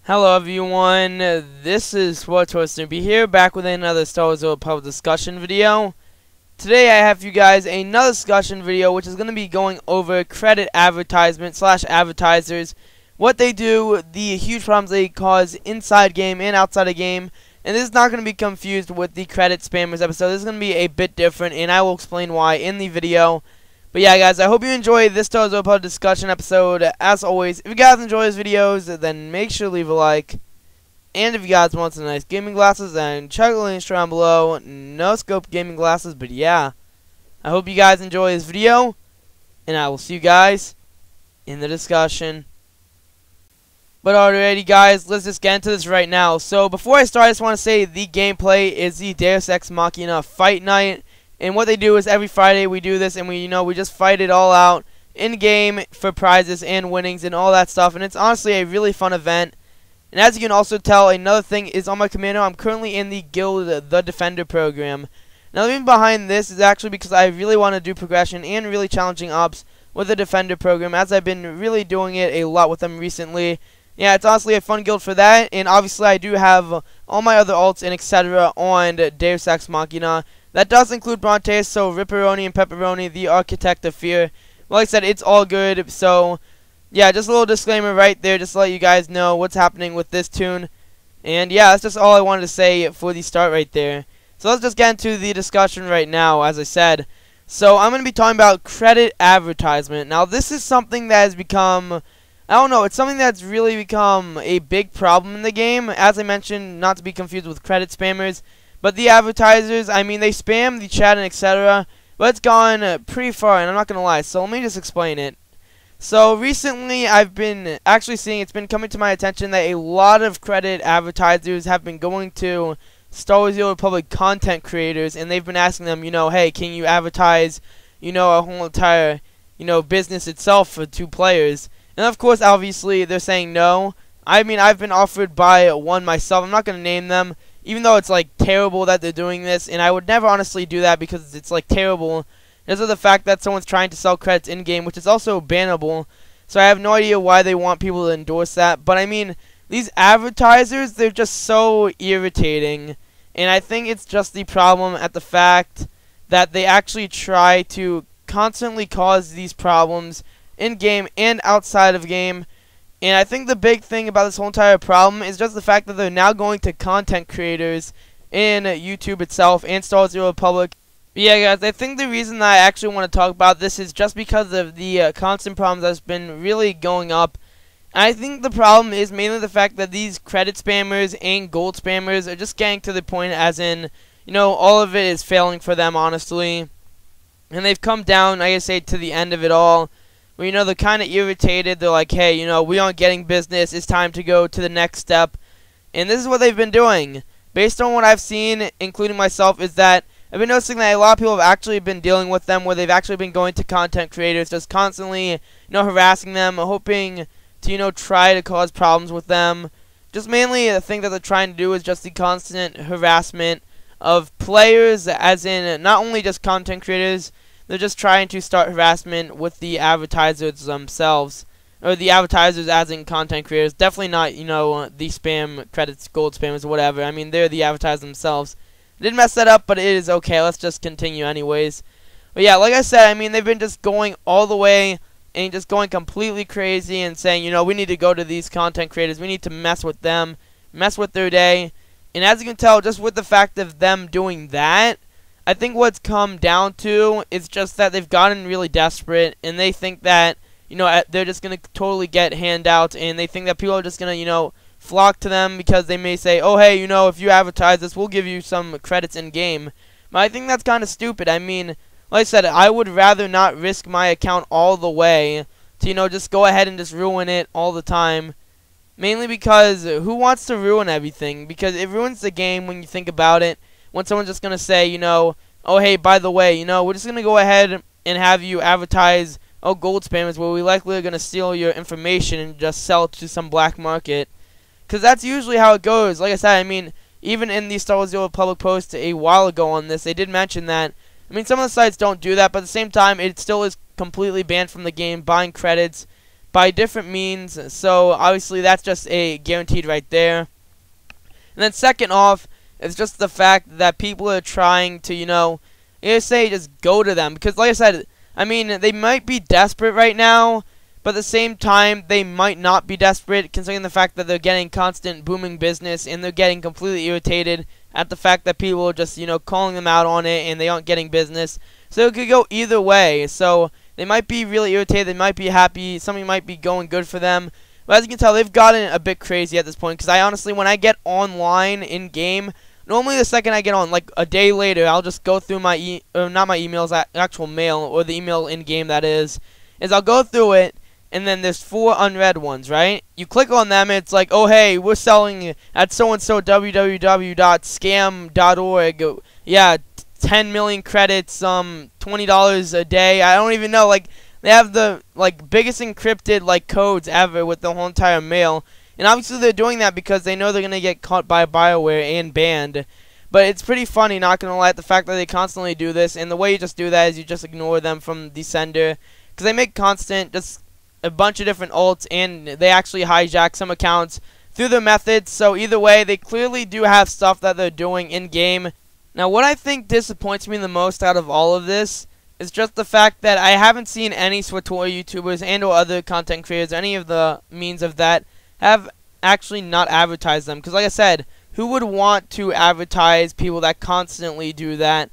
Hello everyone, this is Supersnoopy here, back with another Star Wars public discussion video. Today I have for you guys another discussion video which is going to be going over credit advertisement / advertisers, what they do, the huge problems they cause inside game and outside of game, and this is not going to be confused with the credit spammers episode. This is going to be a bit different and I will explain why in the video. But yeah, guys, I hope you enjoyed this Star Wars public discussion episode. As always, if you guys enjoy these videos, then make sure to leave a like. And if you guys want some nice gaming glasses, then check the links down below. No scope gaming glasses, but yeah. I hope you guys enjoy this video, and I will see you guys in the discussion. But alrighty, guys, let's just get into this right now. So before I start, I just want to say the gameplay is the Deus Ex Machina Fight Night. And what they do is every Friday we do this, and we just fight it all out in game for prizes and winnings and all that stuff. And it's honestly a really fun event. And as you can also tell, another thing is on my commando, I'm currently in the Guild the Defender program. Now the reason behind this is actually because I really want to do progression and really challenging ops with the Defender program, as I've been really doing it a lot with them recently. Yeah, it's honestly a fun guild for that. And obviously I do have all my other alts and etc. on Deus Ex Machina. That does include Brontes, so Ripperoni and Pepperoni, the Architect of Fear. Like I said, it's all good. So, yeah, just a little disclaimer right there, just to let you guys know what's happening with this tune. And, yeah, that's just all I wanted to say for the start right there. So, let's just get into the discussion right now, as I said. So, I'm going to be talking about credit advertisement. Now, this is something that has become, I don't know, it's something that's really become a big problem in the game. As I mentioned, not to be confused with credit spammers. But the advertisers, I mean, they spam the chat and etc. But it's gone pretty far, and I'm not going to lie. So let me just explain it. So recently, I've been actually seeing, it's been coming to my attention that a lot of credit advertisers have been going to Star Wars: The Old Republic content creators, and they've been asking them, hey, can you advertise, a whole entire, business itself for 2 players? And of course, obviously, they're saying no. I mean, I've been offered by one myself. I'm not going to name them. Even though it's, terrible that they're doing this, and I would never honestly do that because it's, terrible. Because of the fact that someone's trying to sell credits in-game, which is also bannable. So I have no idea why they want people to endorse that. But, I mean, these advertisers, they're just so irritating. And I think it's just the problem at the fact that they actually try to constantly cause these problems in-game and outside of game. And I think the big thing about this whole entire problem is just the fact that they're now going to content creators in YouTube itself and Star Wars: The Old Republic. But yeah, guys, I think the reason that I actually want to talk about this is just because of the constant problems that's been really going up. And I think the problem is mainly the fact that these credit spammers and gold spammers are just getting to the point as in, all of it is failing for them, honestly. And they've come down, like I say, to the end of it all. Where, they're kind of irritated. They're like, hey, we aren't getting business. It's time to go to the next step. And this is what they've been doing. Based on what I've seen, including myself, is that I've been noticing that a lot of people have actually been dealing with them, where they've actually been going to content creators, just constantly, harassing them, hoping to, try to cause problems with them. Just mainly the thing that they're trying to do is just the constant harassment of players, as in not only just content creators. They're just trying to start harassment with the advertisers themselves. Or the advertisers as in content creators. Definitely not, the spam credits, gold spammers, or whatever. I mean, they're the advertisers themselves. I did mess that up, but it is okay. Let's just continue anyways. But yeah, like I said, I mean, they've been just going all the way and just going completely crazy and saying, we need to go to these content creators. We need to mess with them, mess with their day. And as you can tell, just with the fact of them doing that, I think what's come down to is just that they've gotten really desperate, and they think that, they're just going to totally get handouts, and they think that people are just going to, flock to them because they may say, oh, hey, if you advertise this, we'll give you some credits in-game. But I think that's kind of stupid. I mean, like I said, I would rather not risk my account all the way to, just go ahead and just ruin it all the time. Mainly because who wants to ruin everything? Because it ruins the game when you think about it. When someone's just going to say, oh, hey, by the way, we're just going to go ahead and have you advertise, gold spammers, where we likely are going to steal your information and just sell it to some black market. Because that's usually how it goes. Like I said, I mean, even in the Star Wars: The Old Republic post a while ago on this, they did mention that. I mean, some of the sites don't do that, but at the same time, it still is completely banned from the game, buying credits, by different means. So obviously that's just a guaranteed right there. And then second off, it's just the fact that people are trying to, say just go to them. Because like I said, I mean, they might be desperate right now, but at the same time, they might not be desperate, considering the fact that they're getting constant booming business, and they're getting completely irritated at the fact that people are just, calling them out on it, and they aren't getting business. So it could go either way. So they might be really irritated, they might be happy, something might be going good for them. But as you can tell, they've gotten a bit crazy at this point, because I honestly, when I get online in-game, normally the second I get on, like a day later, I'll just go through my, not my emails, actual mail, or the email in-game that is I'll go through it, and then there's 4 unread ones, right? You click on them, and it's like, oh hey, we're selling at so-and-so www.scam.org, yeah, 10 million credits, $20 a day. I don't even know, like, they have the, like, biggest encrypted, like, codes ever with the whole entire mail. And obviously they're doing that because they know they're going to get caught by BioWare and banned. But it's pretty funny, not going to lie, the fact that they constantly do this. And the way you just do that is you just ignore them from the sender. Because they make constant, just a bunch of different ults, and they actually hijack some accounts through their methods. So either way, they clearly do have stuff that they're doing in-game. Now, what I think disappoints me the most out of all of this is just the fact that I haven't seen any SWTOR YouTubers and or other content creators, any of the means of that, have actually not advertised them. Because like I said, who would want to advertise people that constantly do that?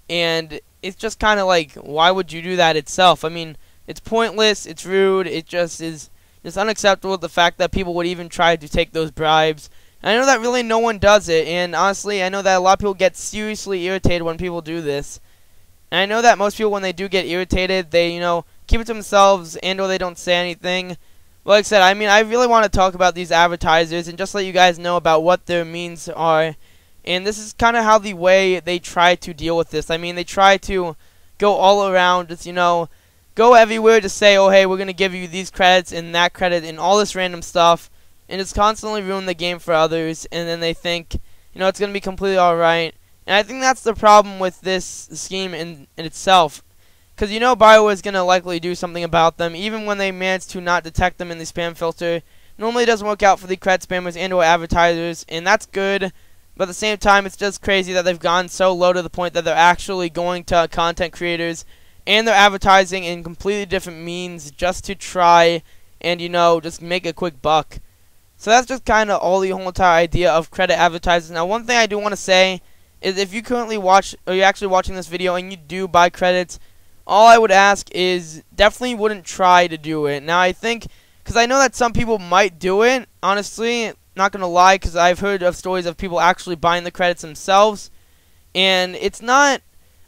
And it's just kind of like, why would you do that itself? I mean, it's pointless, it's rude, it just is just unacceptable, the fact that people would even try to take those bribes. I know that really no one does it, and honestly, I know that a lot of people get seriously irritated when people do this. And I know that most people, when they do get irritated, they, keep it to themselves and or they don't say anything. But like I said, I mean, I really want to talk about these advertisers and just let you guys know about what their means are. And this is kind of how the way they try to deal with this. I mean, they try to go all around, just, go everywhere to say, oh, hey, we're going to give you these credits and that credit and all this random stuff. And just constantly ruin the game for others, and then they think, it's going to be completely alright. And I think that's the problem with this scheme in itself. Because BioWare is going to likely do something about them, even when they manage to not detect them in the spam filter. Normally it doesn't work out for the credit spammers and or advertisers, and that's good. But at the same time, it's just crazy that they've gone so low to the point that they're actually going to content creators, and they're advertising in completely different means just to try and, just make a quick buck. So that's just kind of all the whole entire idea of credit advertisers. Now, one thing I do want to say is if you currently watch, or you're actually watching this video and you do buy credits, all I would ask is definitely wouldn't try to do it. Now, I think, because I know that some people might do it, honestly, not going to lie, because I've heard of stories of people actually buying the credits themselves, and it's not,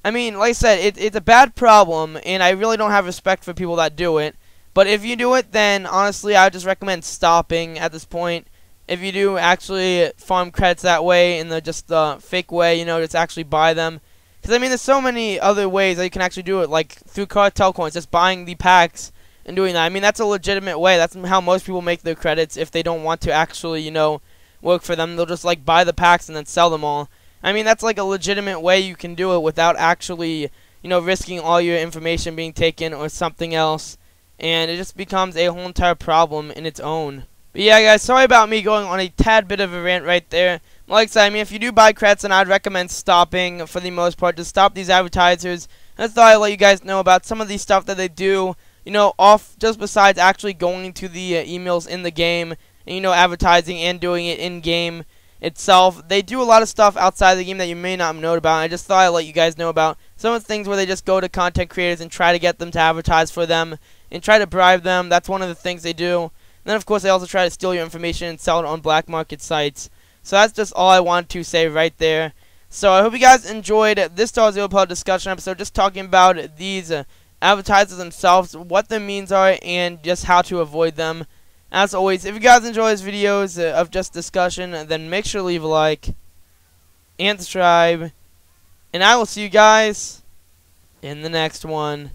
I mean, like I said, it's a bad problem, and I really don't have respect for people that do it. But if you do it, then honestly, I would just recommend stopping at this point. If you do actually farm credits that way, in just the fake way, just actually buy them. Because, I mean, there's so many other ways that you can actually do it, like through cartel coins, just buying the packs and doing that. I mean, that's a legitimate way. That's how most people make their credits if they don't want to actually, work for them. They'll just, like, buy the packs and then sell them all. I mean, that's, like, a legitimate way you can do it without actually, risking all your information being taken or something else. And it just becomes a whole entire problem in its own. But yeah, guys, sorry about me going on a tad bit of a rant right there. Like I said, I mean, if you do buy credits, then I'd recommend stopping for the most part. Just stop these advertisers. I thought I'd let you guys know about some of the stuff that they do, off just besides actually going to the emails in the game and, advertising and doing it in-game itself. They do a lot of stuff outside the game that you may not know about. I just thought I'd let you guys know about some of the things where they just go to content creators and try to get them to advertise for them and try to bribe them. That's one of the things they do. And then, of course, they also try to steal your information and sell it on black market sites. So that's just all I wanted to say right there. So I hope you guys enjoyed this SWTOR discussion episode, just talking about these advertisers themselves, what their means are, and just how to avoid them. As always, if you guys enjoy these videos of just discussion, then make sure to leave a like and subscribe. And I will see you guys in the next one.